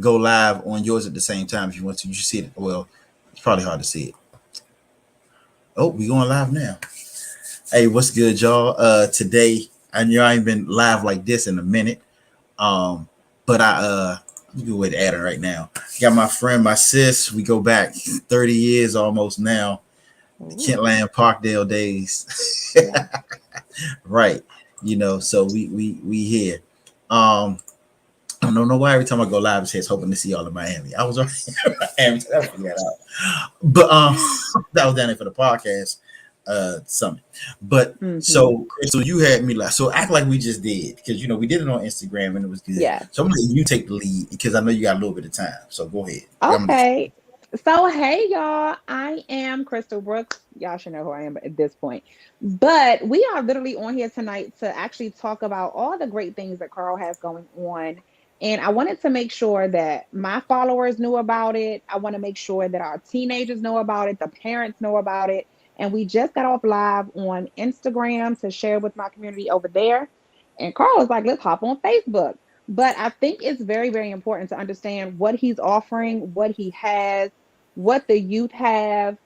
go live on yours at the same time if you want to. You see it. Well, it's probably hard to see it. Oh, we going live now. Hey, what's good, y'all? Today, I know I ain't been live like this in a minute. Um, but let me go with Adam right now. Got my friend, my sis. We go back 30 years almost now. The Ooh, Kentland Parkdale days. yeah. Right. So we here. Um, I don't know why every time I go live, it says hoping to see y'all in Miami. I was already in Miami. I forget out. But that was down there for the podcast summit. But Mm-hmm. so Crystal, you had me like so act like we just did because we did it on Instagram and it was good. Yes. So I'm gonna let you take the lead because I know you got a little bit of time. So go ahead. Okay. So, hey, y'all. I am Crystal Brooks. Y'all should know who I am at this point. But we are literally on here tonight to actually talk about all the great things that Carl has going on. And I wanted to make sure that my followers knew about it. I want to make sure that our teenagers know about it, the parents know about it. And we just got off live on Instagram to share with my community over there. And Carl was like, let's hop on Facebook. But I think it's very, very important to understand what he's offering, what he has, what the youth have.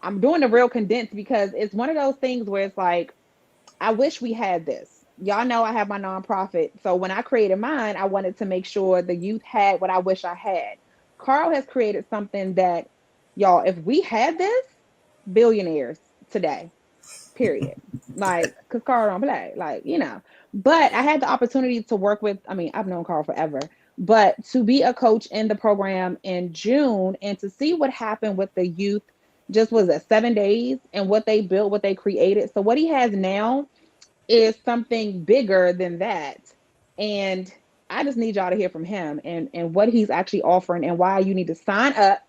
I'm doing the real condensed because it's one of those things where it's like, I wish we had this. Y'all know I have my nonprofit. So when I created mine, I wanted to make sure the youth had what I wish I had. Carl has created something that, y'all, if we had this, billionaires today, period. Like, because Carl don't play, But I had the opportunity to work with, I mean, I've known Carl forever, but to be a coach in the program in June and to see what happened with the youth just was at 7 days and what they built, what they created. So what he has now is something bigger than that. And I just need y'all to hear from him and what he's actually offering and why you need to sign up.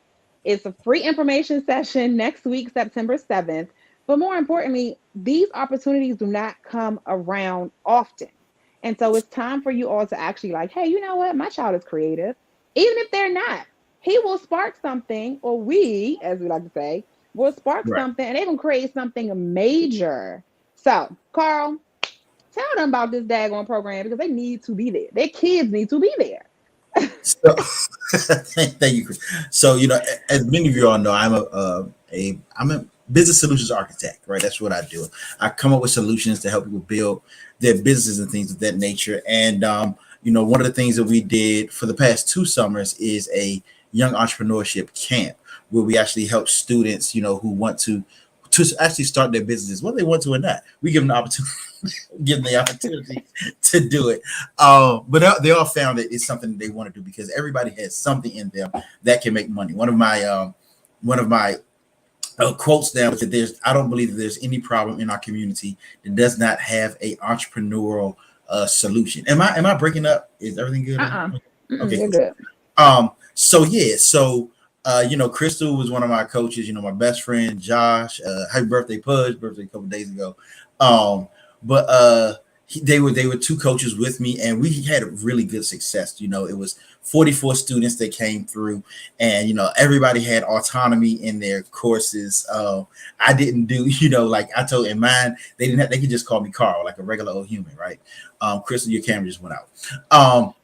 It's a free information session next week, September 7th. But more importantly, these opportunities do not come around often. And so it's time for you all to actually like, hey, you know what? My child is creative. Even if they're not, he will spark something, or we, as we like to say, will spark Right. something and they can create something major. So, Carl, tell them about this daggone program because they need to be there. Their kids need to be there. So thank you, Chris. So as many of you all know, I'm a business solutions architect, right? That's what I do. I come up with solutions to help people build their businesses and things of that nature. And one of the things that we did for the past 2 summers is a young entrepreneurship camp where we actually help students, who want to actually start their businesses, whether they want to or not. We give them the opportunity, give them the opportunity to do it. But they all found that it's something that they want to do because everybody has something in them that can make money. One of my quotes down is that I don't believe that there's any problem in our community that does not have a entrepreneurial solution. Am I breaking up? Is everything good? Uh-uh. Mm-mm, Okay, you're cool. good. So yeah, so Crystal was one of my coaches, my best friend Josh. Happy birthday, Pudge, birthday a couple days ago. But they were two coaches with me, and we had a really good success. It was 44 students that came through, and everybody had autonomy in their courses. I didn't do, like I told in mine, they could just call me Carl, like a regular old human, right? Crystal, your camera just went out.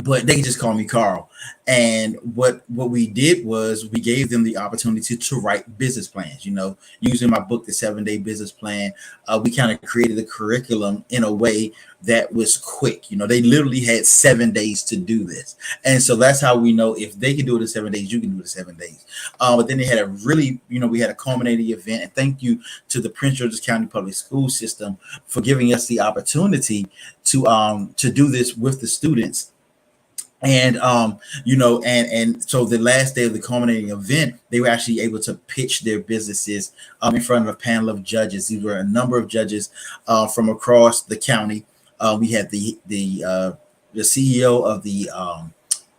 But they can just call me Carl. And what we did was we gave them the opportunity to write business plans. Using my book, The 7 Day Business Plan, we kind of created the curriculum in a way that was quick. They literally had 7 days to do this, and so that's how we know if they can do it in 7 days, you can do it in 7 days. But then they had a really, we had a culminating event, and thank you to the Prince George's County Public School System for giving us the opportunity to do this with the students. And and so the last day of the culminating event, they were actually able to pitch their businesses in front of a panel of judges. These were a number of judges from across the county. We had the CEO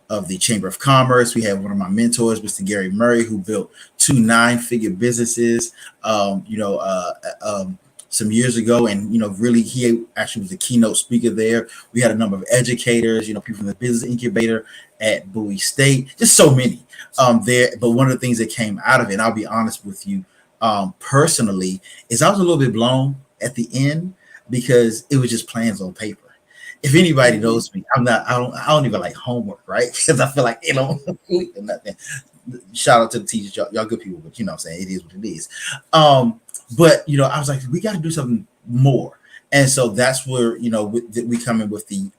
of the Chamber of Commerce. We had one of my mentors, Mr. Gary Murray, who built 2 9-figure businesses. Some years ago, and really, he actually was the keynote speaker there. We had a number of educators, people from the Business Incubator at Bowie State, just so many there. But one of the things that came out of it, and I'll be honest with you, personally, is I was a little bit blown at the end because it was just plans on paper. if anybody Mhm. knows me, I don't even like homework, right? Because I feel like it don't nothing. Shout out to the teachers, y'all good people, but you know what I'm saying, it is what it is. But you know, I was like, we got to do something more. And so that's where, you know, we come in with the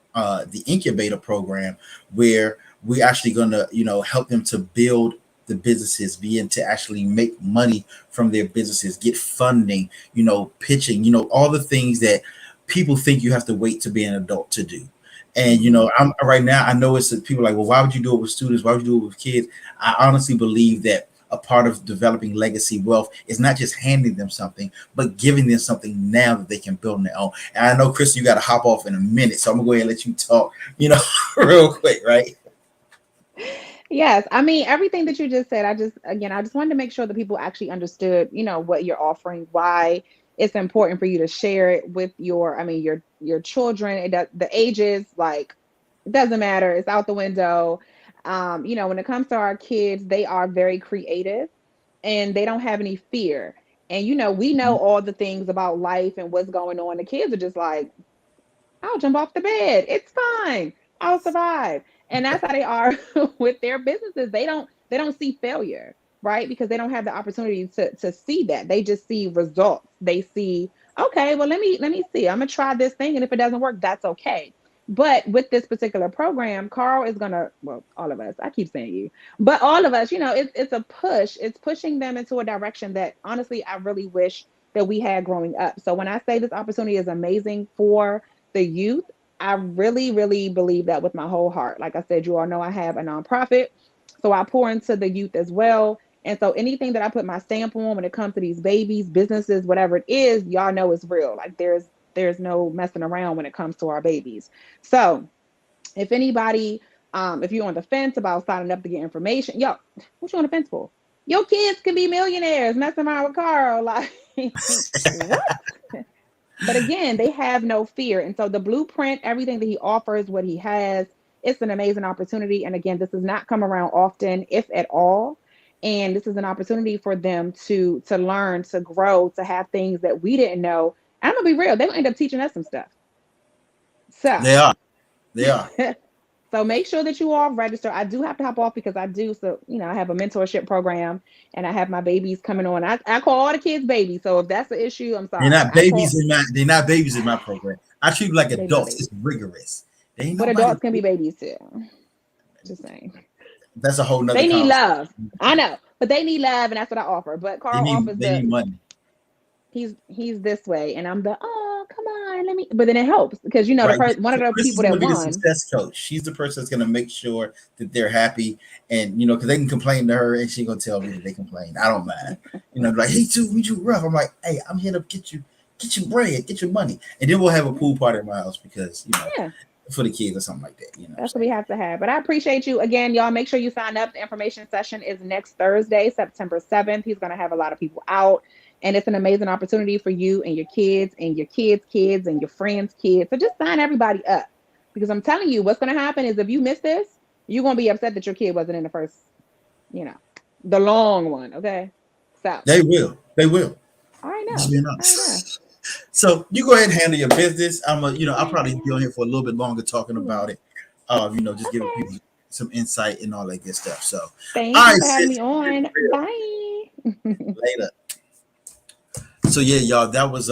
incubator program, where we actually gonna, you know, help them to build the businesses, begin to actually make money from their businesses, get funding, you know, pitching, you know, all the things that people think you have to wait to be an adult to do. And you Mhm. know, I'm right now, I know it's that people are like, well, why would you do it with students? Why would you do it with kids? I honestly believe that a part of developing legacy wealth is not just handing them something, but giving them something now that they can build on their own. And I know, Chris, you got to hop off in a minute, so I'm gonna go ahead and let you talk, you know, real quick, right? Yes, I mean everything that you just said. I just wanted to make sure that people actually understood, what you're offering, why it's important for you to share it with your children. The ages, like, it doesn't matter. It's out the window. When it comes to our kids, they are very creative and they don't have any fear. And we know all the things about life and what's going on. The kids are just like, I'll jump off the bed. It's fine. I'll survive. And that's how they are with their businesses. They don't see failure, right? Because they don't have the opportunity to see that. They just see results. They see, okay, well, let me see. I'm gonna try this thing. And if it doesn't work, that's okay. But with this particular program, Carl is gonna, well, all of us, I keep saying you, but all of us, it's a push. It's pushing them into a direction that honestly I really wish that we had growing up. So when I say this opportunity is amazing for the youth, I really, really believe that with my whole heart. Like I said, you all know I have a nonprofit, so I pour into the youth as well. And so anything that I put my stamp on when it comes to these babies, businesses, whatever it is, y'all know it's real. Like there's no messing around when it comes to our babies. So if anybody, if you're on the fence about signing up to get information, yo, what you on the fence for? Your kids can be millionaires messing around with Carl. Like, what? But again, they have no fear. And so the blueprint, everything that he offers, what he has, it's an amazing opportunity. And again, this does not come around often, if at all. And this is an opportunity for them to learn, to grow, to have things that we didn't know. I'm gonna be real, they're gonna end up teaching us some stuff. So They are, they are. so make sure that you all register. I do have to hop off because I do. So, I have a mentorship program and I have my babies coming on. I call all the kids babies. So if that's the issue, I'm sorry. They're not babies in my program. I treat them like They're not adults. babies. It's rigorous. They ain't But nobody. adults can be babies too. Just saying. That's a whole nother They need conversation. love. I know, but they need love, and that's what I offer. But Carl offers They need the money. he's this way, and I'm the, oh, come on, let me. But then it helps because Right. one of the Chris is people going that to be the won. success coach. She's the person that's going to make sure that they're happy, and you know, because they can complain to her, and she's going to tell me that they complain. I don't mind. You know, like, hey, too, we too rough. I'm like, hey, I'm here to get your bread, get your money, and then we'll have a Yeah, pool party at my house because you know, yeah, for the kids or something like that. You know what I'm that's what we saying? have to have. But I appreciate you again, y'all. Make sure you sign up. The information session is next Thursday, September 7th. He's going to have a lot of people out. And it's an amazing opportunity for you and your kids and your kids' kids and your friends' kids. So just sign everybody up because I'm telling you, what's going to happen is if you miss this, you're going to be upset that your kid wasn't in the first, you know, the long one. Okay. So They will. They will. I Just know. being I know. honest. So you go ahead and handle your business. You know, I'll probably be Yeah. on here for a little bit longer talking Yeah. about it. You know, just giving Okay. people some insight and all that good stuff. So, Thank all you right, for having me sis, it's on. real. Bye. Later. So yeah, y'all, that was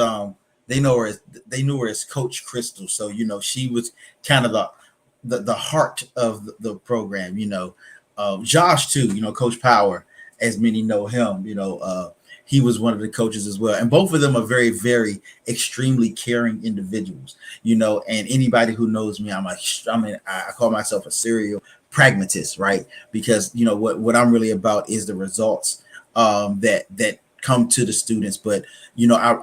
they know her as they knew her as Coach Crystal. So you know, she was kind of the heart of the program. You know, Josh too. You know, Coach Power, as many know him. You know, he was one of the coaches as well, and both of them are very, very extremely caring individuals. You know, and anybody who knows me, I call myself a serial pragmatist, right? Because you know what I'm really about is the results that come to the students. But you know,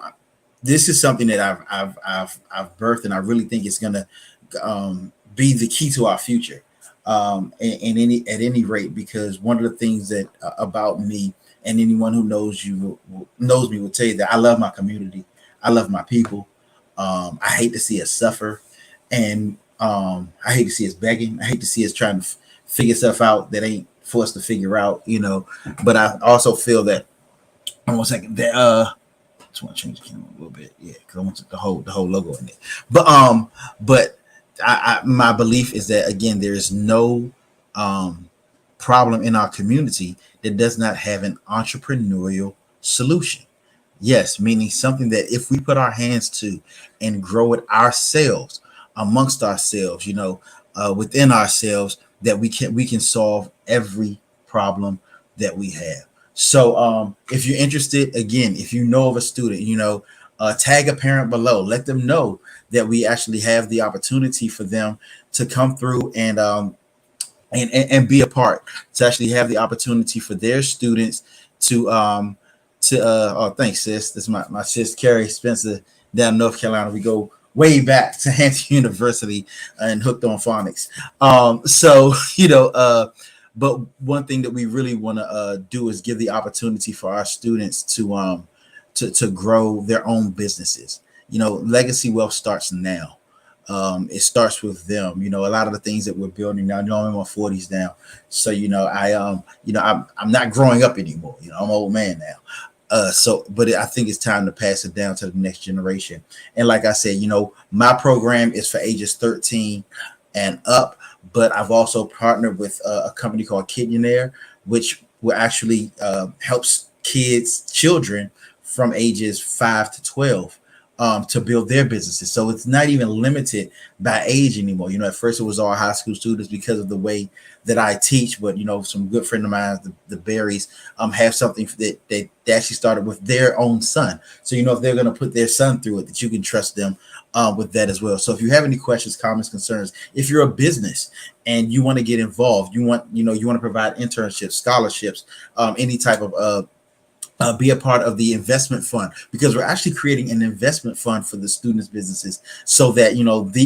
this is something that I've birthed, and I really think it's gonna be the key to our future. In any at any rate, because one of the things that about me, and anyone who knows knows me will tell you that I love my community, I love my people. I hate to see us suffer, and I hate to see us begging. I hate to see us trying to figure stuff out that ain't for us to figure out. You know, but I also feel that. One second. That just want to change the camera a little bit, yeah, because I want the whole logo in it. But my belief is that again, there is no um, problem in our community that does not have an entrepreneurial solution. Yes, meaning something that if we put our hands to and grow it ourselves, amongst ourselves, within ourselves, that we can solve every problem that we have. So, if you're interested, again, if you know of a student, tag a parent below. Let them know that we actually have the opportunity for them to come through and be a part, to actually have the opportunity for their students to oh, thanks sis, this is my sis Carrie Spencer down in North Carolina. We go way back to Hampton University and hooked on phonics. So but one thing that we really want to do is give the opportunity for our students to grow their own businesses. Legacy wealth starts now. It starts with them. A lot of the things that we're building now. I'm in my 40s now, so I'm not growing up anymore. I'm an old man now. But I think it's time to pass it down to the next generation. And like I said, my program is for ages 13 and up, but I've also partnered with a company called Kidionaire, which will actually helps children from ages 5 to 12 to build their businesses. So it's not even limited by age anymore. At first it was all high school students because of the way that I teach, but some good friend of mine, the Berries, have something that they actually started with their own son. So if they're going to put their son through it, that you can trust them with that as well. So if you have any questions, comments, concerns, if you're a business and you want to get involved, you want to provide internships, scholarships, any type of be a part of the investment fund, because we're actually creating an investment fund for the students' businesses, so that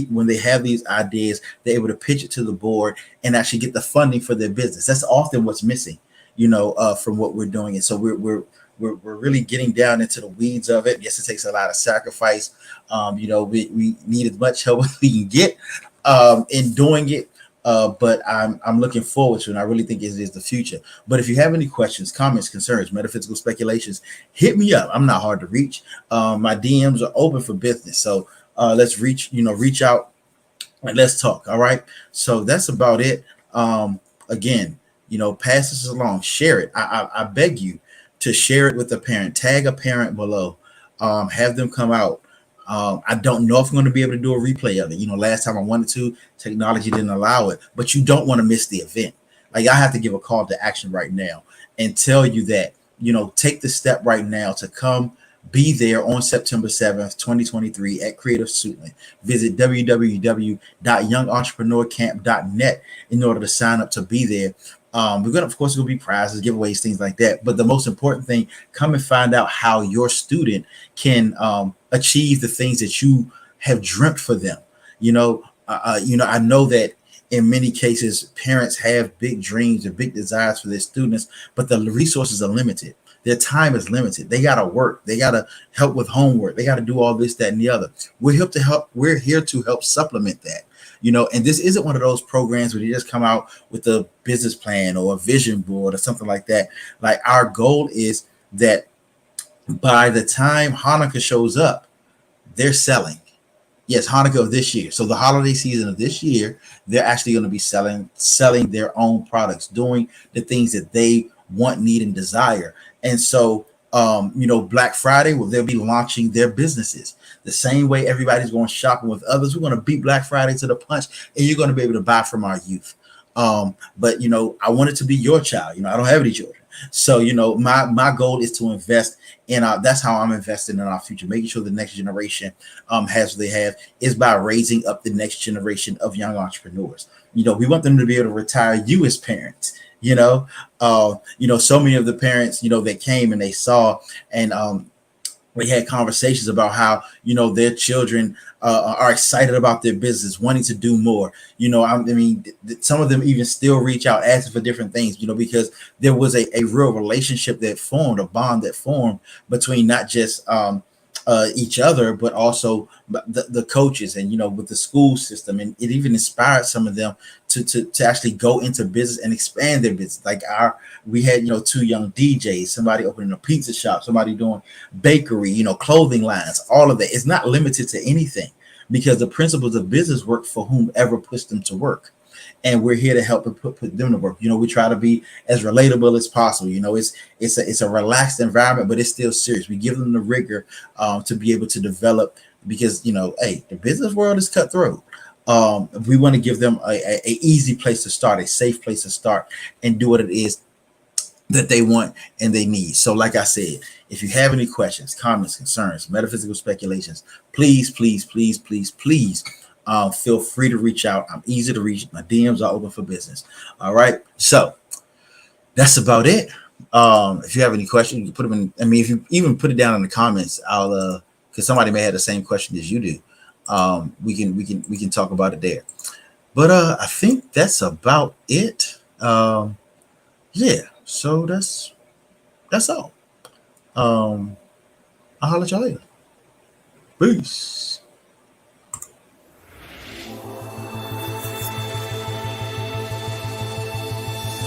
when they have these ideas, they're able to pitch it to the board and actually get the funding for their business. That's often what's missing, from what we're doing. And so we're really getting down into the weeds of it. Yes, it takes a lot of sacrifice. We need as much help as we can get in doing it. But I'm looking forward to it, and I really think it is the future. But if you have any questions, comments, concerns, metaphysical speculations, hit me up. I'm not hard to reach. My DMs are open for business. So let's reach out and let's talk. All right. So that's about it. Again, pass this along, share it. I beg you to share it with a parent. Tag a parent below. Have them come out. I don't know if I'm going to be able to do a replay of it. Last time I wanted to, technology didn't allow it, but you don't want to miss the event. Like, I have to give a call to action right now and tell you that, take the step right now to come be there on September 7th, 2023 at Creative Suitland. Visit www.youngentrepreneur.camp.net in order to sign up to be there. We're going to, of course, be prizes, giveaways, things like that. But the most important thing, come and find out how your student can achieve the things that you have dreamt for them. I know that in many cases, parents have big dreams and big desires for their students, but the resources are limited. Their time is limited. They got to work. They got to help with homework. They got to do all this, that, and the other. We're here to help supplement that. And this isn't one of those programs where you just come out with a business plan or a vision board or something like that. Like, our goal is that by the time Hanukkah shows up, they're selling. Yes, Hanukkah of this year. So the holiday season of this year, they're actually going to be selling their own products, doing the things that they want, need, and desire. And so, Black Friday, they'll be launching their businesses. The same way everybody's going shopping with others, we're going to beat Black Friday to the punch, and you're going to be able to buy from our youth. But I want it to be your child. I don't have any children. So, my goal is to invest in that's how I'm investing in our future, making sure the next generation has what they have, is by raising up the next generation of young entrepreneurs. We want them to be able to retire you as parents. So many of the parents, they came and they saw, and we had conversations about how, their children are excited about their business, wanting to do more. Some of them even still reach out, asking for different things, because there was a real relationship that formed, a bond that formed between not just each other, but also the coaches and, with the school system. And it even inspired some of them to actually go into business and expand their business. Like we had, 2 young DJs, somebody opening a pizza shop, somebody doing bakery, clothing lines, all of that. It's not limited to anything, because the principles of business work for whomever puts them to work. And we're here to help and put them to work. We try to be as relatable as possible. It's a relaxed environment, but it's still serious. We give them the rigor to be able to develop, because hey, the business world is cutthroat. We want to give them a easy place to start, a safe place to start, and do what it is that they want and they need. So like I said, if you have any questions, comments, concerns, metaphysical speculations, please, please, please, please, please feel free to reach out. I'm easy to reach. My DMs are open for business. All right. So that's about it. If you have any questions, you can put them in. I mean, if you even put it down in the comments, I'll because somebody may have the same question as you do. We can talk about it there. But I think that's about it. Yeah. So that's all. I'll holler at y'all later. Peace.